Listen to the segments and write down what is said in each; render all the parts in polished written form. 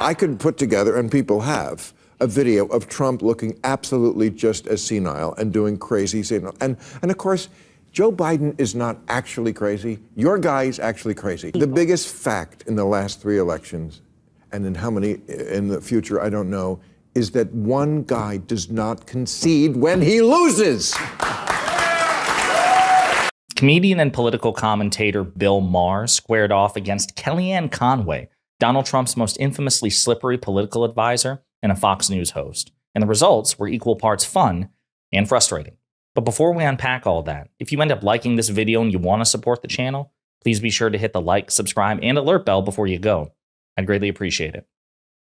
I could put together, and people have, a video of Trump looking absolutely just as senile and doing crazy senile. And of course, Joe Biden is not actually crazy. Your guy is actually crazy. The biggest fact in the last 3 elections, and in how many in the future, I don't know, is that one guy does not concede when he loses. Comedian and political commentator Bill Maher squared off against Kellyanne Conway, Donald Trump's most infamously slippery political advisor and a Fox News host. And the results were equal parts fun and frustrating. But before we unpack all that, if you end up liking this video and you want to support the channel, please be sure to hit the like, subscribe, and alert bell before you go. I'd greatly appreciate it.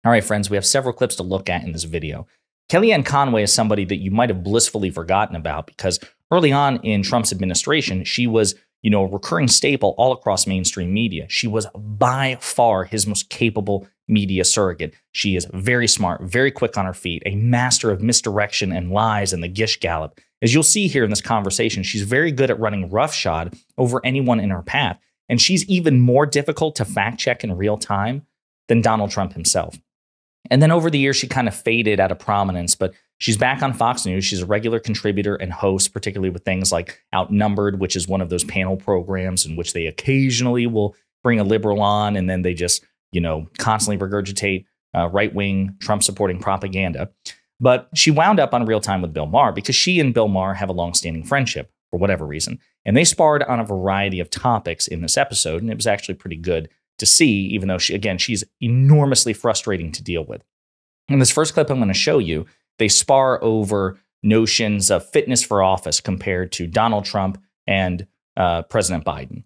All right, friends, we have several clips to look at in this video. Kellyanne Conway is somebody that you might have blissfully forgotten about because early on in Trump's administration, she was, a recurring staple all across mainstream media. She was by far his most capable media surrogate. She is very smart, very quick on her feet, a master of misdirection and lies and the gish gallop. As you'll see here in this conversation, she's very good at running roughshod over anyone in her path. And she's even more difficult to fact check in real time than Donald Trump himself. And then over the years, she kind of faded out of prominence, but she's back on Fox News. She's a regular contributor and host, particularly with things like Outnumbered, which is one of those panel programs in which they occasionally will bring a liberal on, and then they just, constantly regurgitate right-wing Trump-supporting propaganda. But she wound up on Real Time with Bill Maher because she and Bill Maher have a long-standing friendship for whatever reason. And they sparred on a variety of topics in this episode, and it was actually pretty good to see, even though, she's enormously frustrating to deal with. In this first clip I'm going to show you, they spar over notions of fitness for office compared to Donald Trump and President Biden.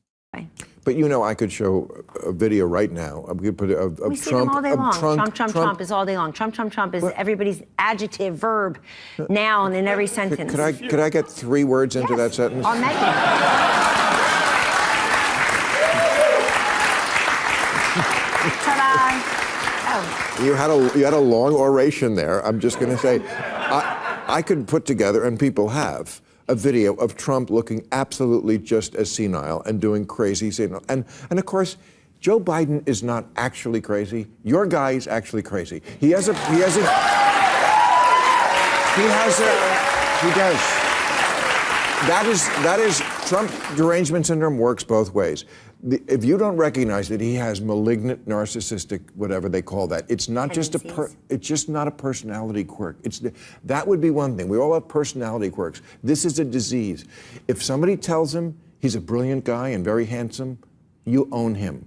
But I could show a video right now. I'm going to put of we see Trump. Them all day long. Trump is all day long. Trump is everybody's adjective, verb, noun in every sentence. Could I get 3 words into that sentence? On that. Ta-da! Oh. You had a long oration there. I'm just going to say, I could put together, and people have, a video of Trump looking absolutely just as senile and doing crazy senile. And of course, Joe Biden is not actually crazy. Your guy is actually crazy. He does. That is Trump derangement syndrome works both ways. If you don't recognize that he has malignant, narcissistic, whatever they call that, it's not just it's just not a personality quirk. That would be one thing. We all have personality quirks. This is a disease. If somebody tells him he's a brilliant guy and very handsome, you own him.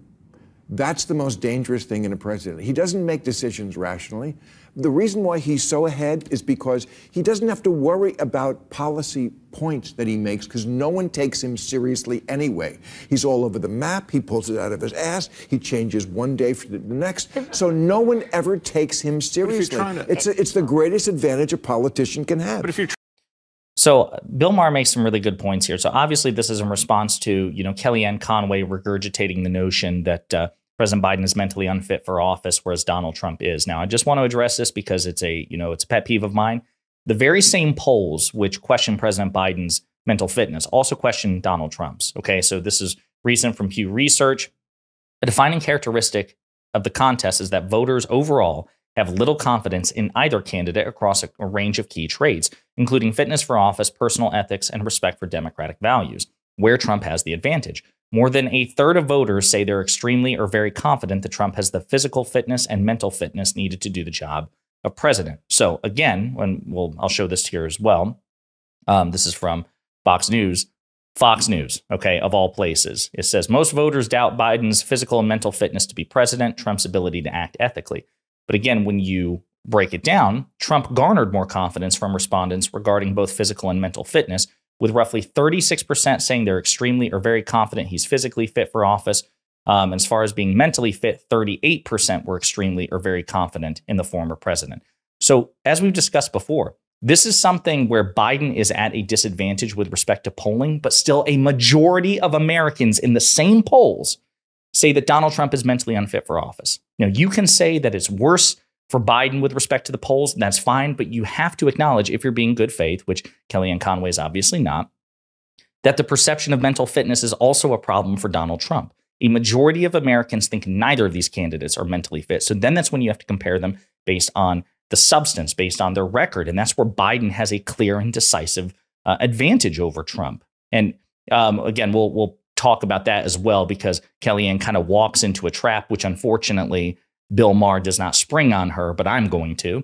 That's the most dangerous thing in a president. He doesn't make decisions rationally. The reason why he's so ahead is because he doesn't have to worry about policy points that he makes because no one takes him seriously anyway. He's all over the map. He pulls it out of his ass. He changes one day for the next. So no one ever takes him seriously. It's the greatest advantage a politician can have. But if you're So Bill Maher makes some really good points here. So obviously this is in response to, Kellyanne Conway regurgitating the notion that President Biden is mentally unfit for office, whereas Donald Trump is. Now, I just want to address this because it's a pet peeve of mine. The very same polls which question President Biden's mental fitness also question Donald Trump's. Okay, so this is recent from Pew Research. A defining characteristic of the contest is that voters overall have little confidence in either candidate across a range of key traits, including fitness for office, personal ethics, and respect for democratic values, where Trump has the advantage. More than a third of voters say they're extremely or very confident that Trump has the physical fitness and mental fitness needed to do the job of president. So again, I'll show this here as well. This is from Fox News, okay, of all places. It says, most voters doubt Biden's physical and mental fitness to be president, Trump's ability to act ethically. But again, when you break it down, Trump garnered more confidence from respondents regarding both physical and mental fitness, with roughly 36% saying they're extremely or very confident he's physically fit for office. As far as being mentally fit, 38% were extremely or very confident in the former president. So as we've discussed before, this is something where Biden is at a disadvantage with respect to polling, but still a majority of Americans in the same polls say that Donald Trump is mentally unfit for office. Now, you can say that it's worse for Biden with respect to the polls, and that's fine, but you have to acknowledge, if you're being good faith, which Kellyanne Conway is obviously not, that the perception of mental fitness is also a problem for Donald Trump. A majority of Americans think neither of these candidates are mentally fit. So then that's when you have to compare them based on the substance, based on their record. And that's where Biden has a clear and decisive advantage over Trump. And again, we'll talk about that as well, because Kellyanne kind of walks into a trap, which unfortunately Bill Maher does not spring on her, but I'm going to.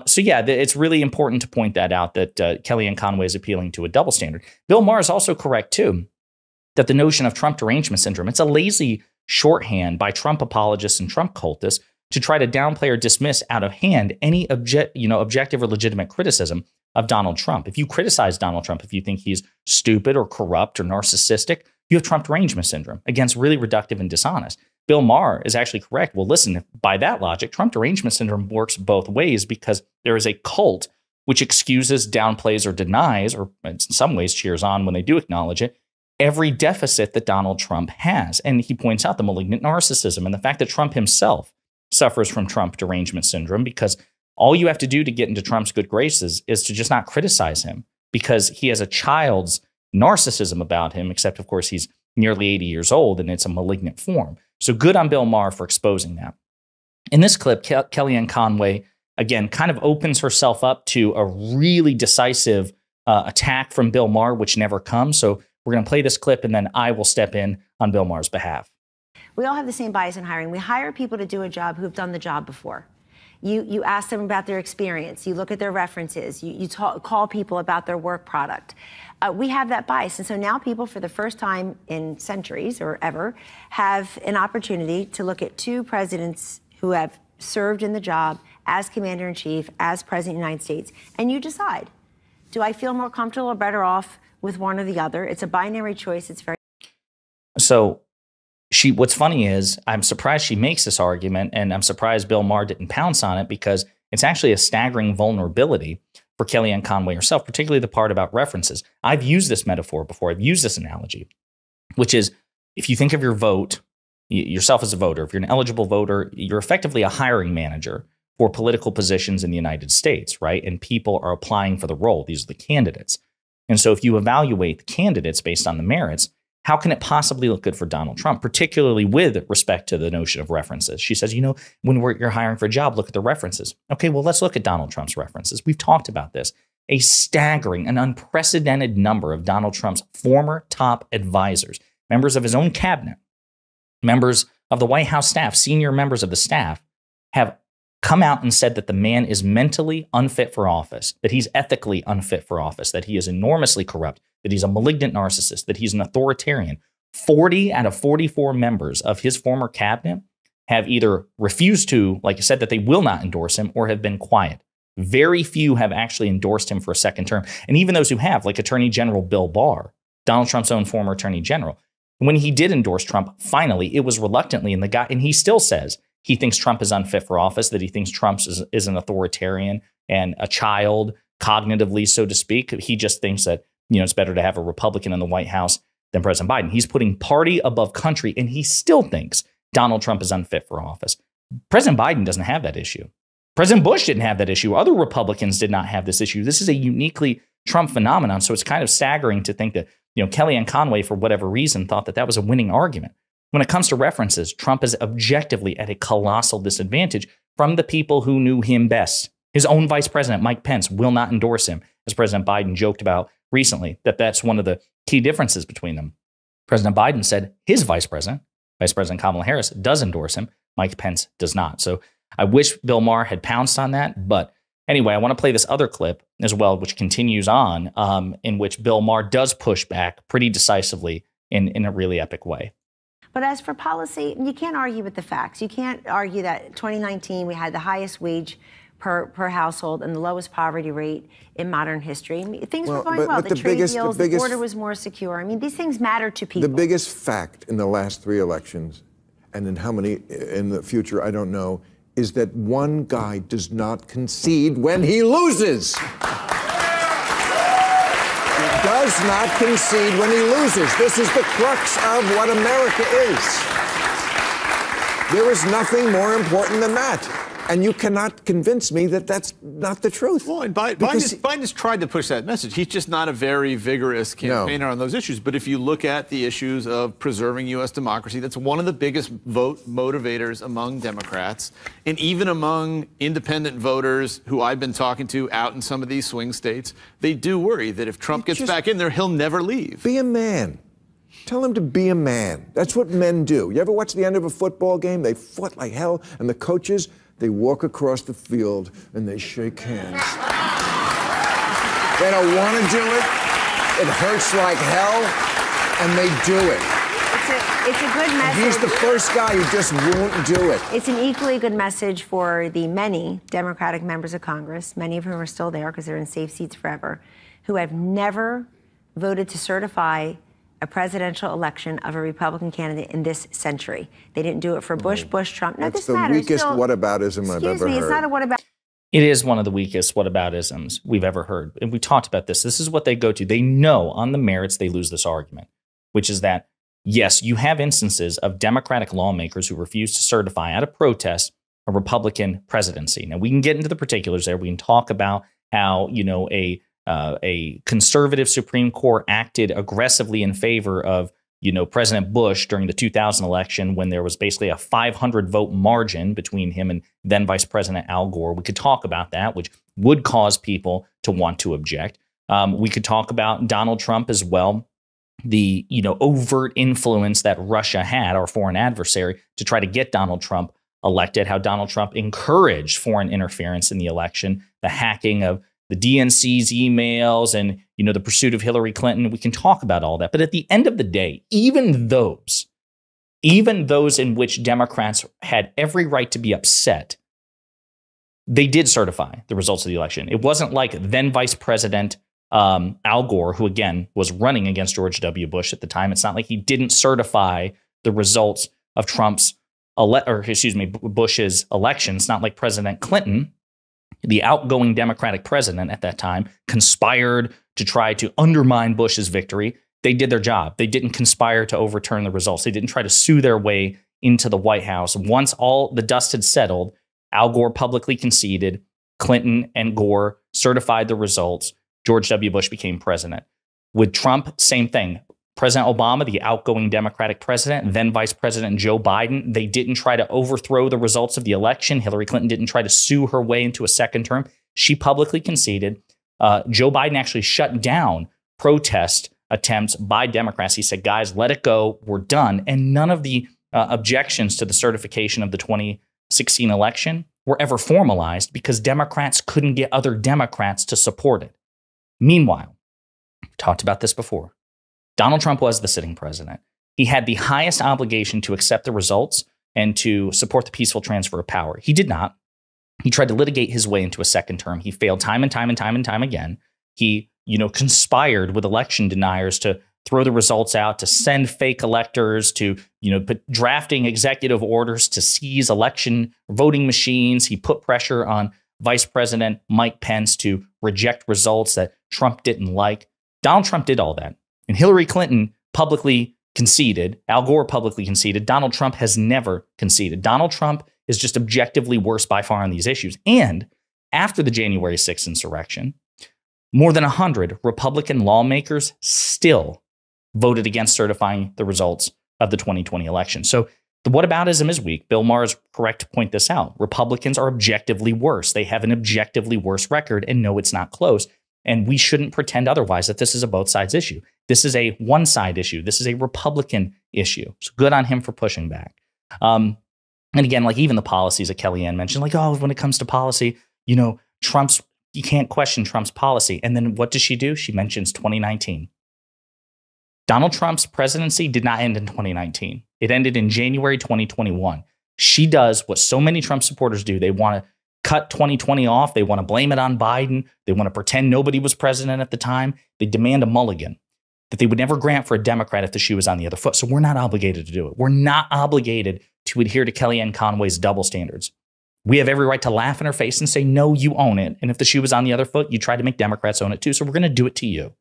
So yeah, it's really important to point that out, that Kellyanne Conway is appealing to a double standard. Bill Maher is also correct, too, that the notion of Trump derangement syndrome, it's a lazy shorthand by Trump apologists and Trump cultists to try to downplay or dismiss out of hand any objective or legitimate criticism of Donald Trump. If you criticize Donald Trump, if you think he's stupid or corrupt or narcissistic, you have Trump derangement syndrome. Again, it's really reductive and dishonest. Bill Maher is actually correct. Well, listen, by that logic, Trump derangement syndrome works both ways, because there is a cult which excuses, downplays, or denies, or in some ways cheers on when they do acknowledge it, every deficit that Donald Trump has. And he points out the malignant narcissism and the fact that Trump himself suffers from Trump derangement syndrome, because all you have to do to get into Trump's good graces is to just not criticize him, because he has a child's narcissism about him, except, of course, he's nearly 80 years old and it's a malignant form. So good on Bill Maher for exposing that. In this clip, Kellyanne Conway, again, kind of opens herself up to a really decisive attack from Bill Maher, which never comes. So we're going to play this clip, and then I will step in on Bill Maher's behalf. We all have the same bias in hiring. We hire people to do a job who've done the job before. You ask them about their experience. You look at their references. You call people about their work product. We have that bias. And so now people, for the first time in centuries or ever, have an opportunity to look at two presidents who have served in the job as commander-in-chief, as president of the United States, and you decide, do I feel more comfortable or better off with one or the other? It's a binary choice. It's very... So what's funny is, I'm surprised she makes this argument, and I'm surprised Bill Maher didn't pounce on it, because it's actually a staggering vulnerability for Kellyanne Conway herself, particularly the part about references. I've used this metaphor before. I've used this analogy, which is, if you think of your vote, yourself as a voter, if you're an eligible voter, you're effectively a hiring manager for political positions in the United States, right? And people are applying for the role. These are the candidates. And so if you evaluate the candidates based on the merits, how can it possibly look good for Donald Trump, particularly with respect to the notion of references? She says, when you're hiring for a job, look at the references. Okay, well, let's look at Donald Trump's references. We've talked about this. A staggering, an unprecedented number of Donald Trump's former top advisors, members of his own cabinet, members of the White House staff, senior members of the staff, have come out and said that the man is mentally unfit for office, that he's ethically unfit for office, that he is enormously corrupt, that he's a malignant narcissist, that he's an authoritarian. 40 out of 44 members of his former cabinet have either refused to, like I said, that they will not endorse him, or have been quiet. Very few have actually endorsed him for a second term. And even those who have, like Attorney General Bill Maher, Donald Trump's own former Attorney General, when he did endorse Trump, finally, it was reluctantly, and he still says he thinks Trump is unfit for office, that he thinks Trump is an authoritarian and a child, cognitively, so to speak. He just thinks that, it's better to have a Republican in the White House than President Biden. He's putting party above country, and he still thinks Donald Trump is unfit for office. President Biden doesn't have that issue. President Bush didn't have that issue. Other Republicans did not have this issue. This is a uniquely Trump phenomenon. So it's kind of staggering to think that, Kellyanne Conway, for whatever reason, thought that was a winning argument. When it comes to references, Trump is objectively at a colossal disadvantage from the people who knew him best. His own vice president, Mike Pence, will not endorse him, as President Biden joked about recently, that's one of the key differences between them. President Biden said his Vice President Kamala Harris, does endorse him. Mike Pence does not. So I wish Bill Maher had pounced on that. But anyway, I want to play this other clip as well, which continues on, in which Bill Maher does push back pretty decisively in a really epic way. But as for policy, you can't argue with the facts. You can't argue that in 2019 we had the highest wage per household and the lowest poverty rate in modern history. Things were going well. The trade deals, the border was more secure. These things matter to people. The biggest fact in the last 3 elections, and in how many in the future, I don't know, is that one guy does not concede when he loses. Does not concede when he loses. This is the crux of what America is. There is nothing more important than that. And you cannot convince me that that's not the truth. Well, and Biden has tried to push that message. He's just not a very vigorous campaigner on those issues. But if you look at the issues of preserving U.S. democracy, that's one of the biggest vote motivators among Democrats. And even among independent voters who I've been talking to out in some of these swing states, they do worry that if Trump gets back in there, he'll never leave. Be a man. Tell him to be a man. That's what men do. You ever watch the end of a football game? They fought like hell, and the coaches, they walk across the field and they shake hands. They don't want to do it. It hurts like hell, and they do it. It's a good message. He's the first guy who just won't do it. It's an equally good message for the many Democratic members of Congress, many of whom are still there because they're in safe seats forever, who have never voted to certify a presidential election of a Republican candidate in this century. They didn't do it for Bush, Trump. No, That's this matters. the weakest whataboutism I've ever heard. It's not a whataboutism. It is one of the weakest whataboutisms we've ever heard. And we talked about this. This is what they go to. They know on the merits they lose this argument, which is that, yes, you have instances of Democratic lawmakers who refuse to certify out of protest a Republican presidency. Now, we can get into the particulars there. We can talk about how, a conservative Supreme Court acted aggressively in favor of, President Bush during the 2000 election when there was basically a 500 vote margin between him and then Vice President Al Gore. We could talk about that, which would cause people to want to object. We could talk about Donald Trump as well, the, overt influence that Russia had, our foreign adversary, to try to get Donald Trump elected, how Donald Trump encouraged foreign interference in the election, the hacking of the DNC's emails and, the pursuit of Hillary Clinton. We can talk about all that. But at the end of the day, even those in which Democrats had every right to be upset, they did certify the results of the election. It wasn't like then Vice President Al Gore, who, again, was running against George W. Bush at the time. It's not like he didn't certify the results of Bush's election. It's not like President Clinton, the outgoing Democratic president at that time, conspired to try to undermine Bush's victory. They did their job. They didn't conspire to overturn the results. They didn't try to sue their way into the White House. Once all the dust had settled, Al Gore publicly conceded, Clinton and Gore certified the results, George W. Bush became president. With Trump, same thing. President Obama, the outgoing Democratic president, then Vice President Joe Biden, they didn't try to overthrow the results of the election. Hillary Clinton didn't try to sue her way into a second term. She publicly conceded. Joe Biden actually shut down protest attempts by Democrats. He said, guys, let it go. We're done. And none of the objections to the certification of the 2016 election were ever formalized because Democrats couldn't get other Democrats to support it. Meanwhile, we talked about this before. Donald Trump was the sitting president. He had the highest obligation to accept the results and to support the peaceful transfer of power. He did not. He tried to litigate his way into a second term. He failed time and time again. He, conspired with election deniers to throw the results out, to send fake electors, to, drafting executive orders to seize election voting machines. He put pressure on Vice President Mike Pence to reject results that Trump didn't like. Donald Trump did all that. And Hillary Clinton publicly conceded. Al Gore publicly conceded. Donald Trump has never conceded. Donald Trump is just objectively worse by far on these issues. And after the January 6th insurrection, more than 100 Republican lawmakers still voted against certifying the results of the 2020 election. So the whataboutism is weak. Bill Maher is correct to point this out. Republicans are objectively worse. They have an objectively worse record, and no, it's not close. And we shouldn't pretend otherwise, that this is a both sides issue. This is a one side issue. This is a Republican issue. So good on him for pushing back. And again, like even the policies that Kellyanne mentioned, like, oh, when it comes to policy, you can't question Trump's policy. And then what does she do? She mentions 2019. Donald Trump's presidency did not end in 2019. It ended in January 2021. She does what so many Trump supporters do. They want to cut 2020 off. They want to blame it on Biden. They want to pretend nobody was president at the time. They demand a mulligan that they would never grant for a Democrat if the shoe was on the other foot. So we're not obligated to do it. We're not obligated to adhere to Kellyanne Conway's double standards. We have every right to laugh in her face and say, no, you own it. And if the shoe was on the other foot, you try to make Democrats own it too. So we're going to do it to you.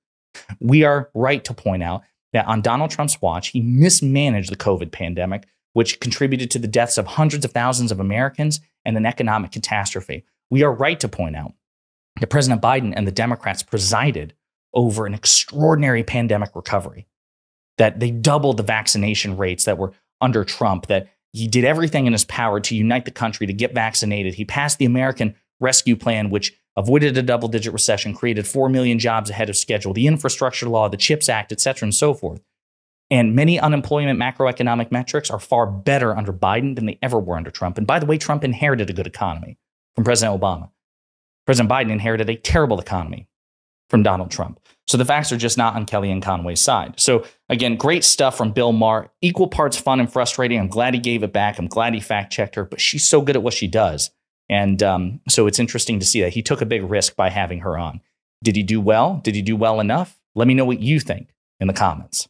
We are right to point out that on Donald Trump's watch, he mismanaged the COVID pandemic, which contributed to the deaths of hundreds of thousands of Americans and an economic catastrophe. We are right to point out that President Biden and the Democrats presided over an extraordinary pandemic recovery, that they doubled the vaccination rates that were under Trump, that he did everything in his power to unite the country, to get vaccinated. He passed the American Rescue Plan, which avoided a double-digit recession, created 4 million jobs ahead of schedule, the infrastructure law, the CHIPS Act, et cetera, and so forth. And many unemployment macroeconomic metrics are far better under Biden than they ever were under Trump. And by the way, Trump inherited a good economy from President Obama. President Biden inherited a terrible economy from Donald Trump. So the facts are just not on Kellyanne Conway's side. So again, great stuff from Bill Maher. Equal parts fun and frustrating. I'm glad he gave it back. I'm glad he fact-checked her, but she's so good at what she does. And so it's interesting to see that he took a big risk by having her on. Did he do well? Did he do well enough? Let me know what you think in the comments.